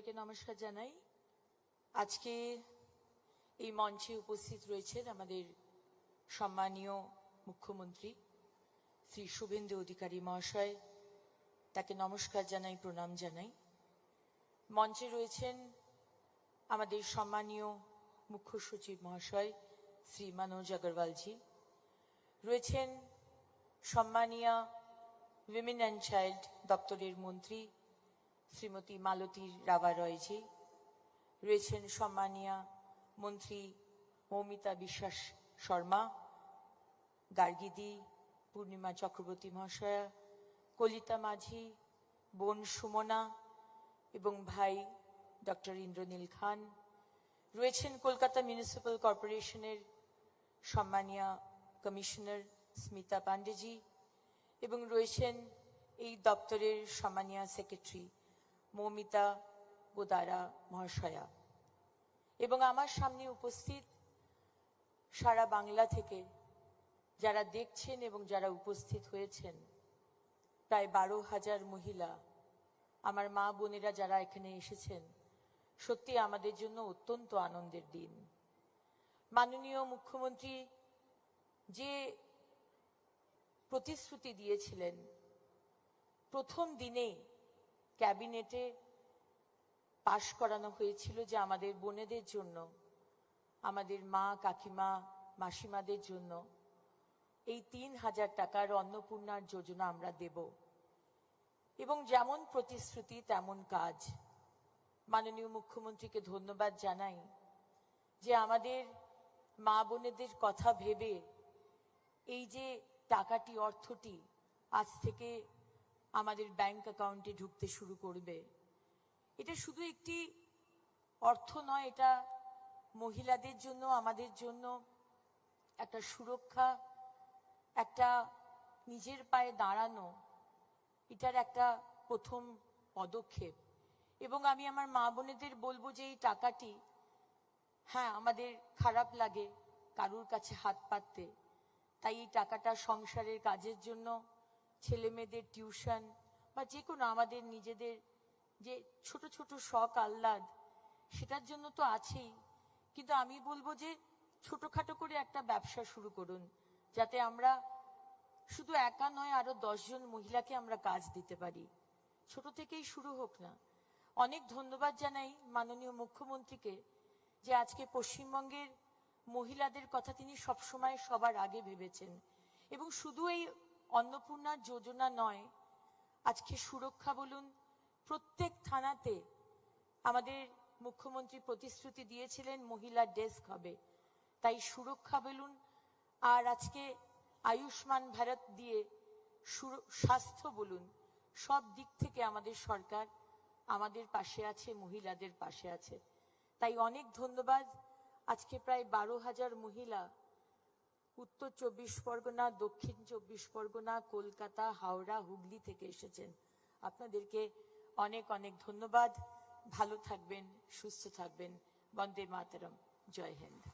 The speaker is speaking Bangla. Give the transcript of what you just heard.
সবাইকে নমস্কার জানাই। আজকে এই মঞ্চে উপস্থিত রয়েছেন আমাদের সম্মানীয় মুখ্যমন্ত্রী শ্রী শুভেন্দু অধিকারী মহাশয়, তাকে নমস্কার জানাই, প্রণাম জানাই। মঞ্চে রয়েছেন আমাদের সম্মানীয় মুখ্য সচিব মহাশয় শ্রী মনোজ আগরওয়ালজি, রয়েছেন সম্মানীয় উইমেন অ্যান্ড চাইল্ড দপ্তরের মন্ত্রী শ্রীমতী মালতী রাভা রয়জি, রয়েছেন সম্মানীয় মন্ত্রী মৌমিতা বিশ্বাস শর্মা, গার্গিদি, পূর্ণিমা চক্রবর্তী মহাশয়া, কলিতা মাঝি, বোন সুমনা এবং ভাই ডক্টর ইন্দ্রনীল খান, রয়েছেন কলকাতা মিউনিসিপ্যাল কর্পোরেশনের সম্মানীয় কমিশনার স্মিতা পান্ডেজি এবং রয়েছেন এই দপ্তরের সম্মানীয় সেক্রেটারি মৌমিতা বোদারা মহাশয়া এবং আমার সামনে উপস্থিত সারা বাংলা থেকে যারা দেখছেন এবং যারা উপস্থিত হয়েছেন, প্রায় 12,000 মহিলা, আমার মা বোনেরা যারা এখানে এসেছেন, সত্যি আমাদের জন্য অত্যন্ত আনন্দের দিন। মাননীয় মুখ্যমন্ত্রী যে প্রতিশ্রুতি দিয়েছিলেন, প্রথম দিনে ক্যাবিনেটে পাশ করানো হয়েছিল যে আমাদের বোনেদের জন্য, আমাদের মা কাকিমা মাসিমাদের জন্য এই 3,000 টাকার অন্নপূর্ণার যোজনা আমরা দেব এবং যেমন প্রতিশ্রুতি তেমন কাজ। মাননীয় মুখ্যমন্ত্রীকে ধন্যবাদ জানাই যে আমাদের মা বোনেদের কথা ভেবে এই যে টাকাটি, অর্থটি আজ থেকে আমাদের ব্যাংক অ্যাকাউন্টে ঢুকতে শুরু করবে। এটা শুধু একটি অর্থ নয়, এটা মহিলাদের জন্য, আমাদের জন্য একটা সুরক্ষা, একটা নিজের পায়ে দাঁড়ানো, এটার একটা প্রথম পদক্ষেপ। এবং আমি আমার মা বোনেদের বলবো যে এই টাকাটি, হ্যাঁ আমাদের খারাপ লাগে কারুর কাছে হাত পাততে, তাই এই টাকাটা সংসারের কাজের জন্য, ছেলে মেয়েদের টিউশন বা যে কোনো আমাদের নিজেদের যে ছোট ছোট শখ আহ্লাদ, সেটার জন্য তো আছেই, কিন্তু আমি বলবো যে ছোটখাটো করে একটা ব্যবসা শুরু করুন, যাতে আমরা শুধু একা নয়, আরো 10 জন মহিলাকে আমরা কাজ দিতে পারি। ছোট থেকেই শুরু হোক না। অনেক ধন্যবাদ জানাই মাননীয় মুখ্যমন্ত্রীকে যে আজকে পশ্চিমবঙ্গের মহিলাদের কথা তিনি সবসময় সবার আগে ভেবেছেন এবং শুধু এই অন্নপূর্ণার যোজনা নয়, আজকে সুরক্ষা বলুন, প্রত্যেক থানাতে আমাদের মুখ্যমন্ত্রী প্রতিশ্রুতি দিয়েছিলেন মহিলা ডেস্ক হবে, তাই সুরক্ষা বলুন, আর আজকে আয়ুষ্মান ভারত দিয়ে স্বাস্থ্য বলুন, সব দিক থেকে আমাদের সরকার আমাদের পাশে আছে, মহিলাদের পাশে আছে। তাই অনেক ধন্যবাদ। আজকে প্রায় 12,000 মহিলা উত্তর 24 পরগনা, দক্ষিণ 24 পরগনা, কলকাতা, হাওড়া, হুগলি থেকে এসেছেন। আপনাদেরকে অনেক অনেক ধন্যবাদ। ভালো থাকবেন, সুস্থ থাকবেন। বন্দে মাতরম। জয় হিন্দ।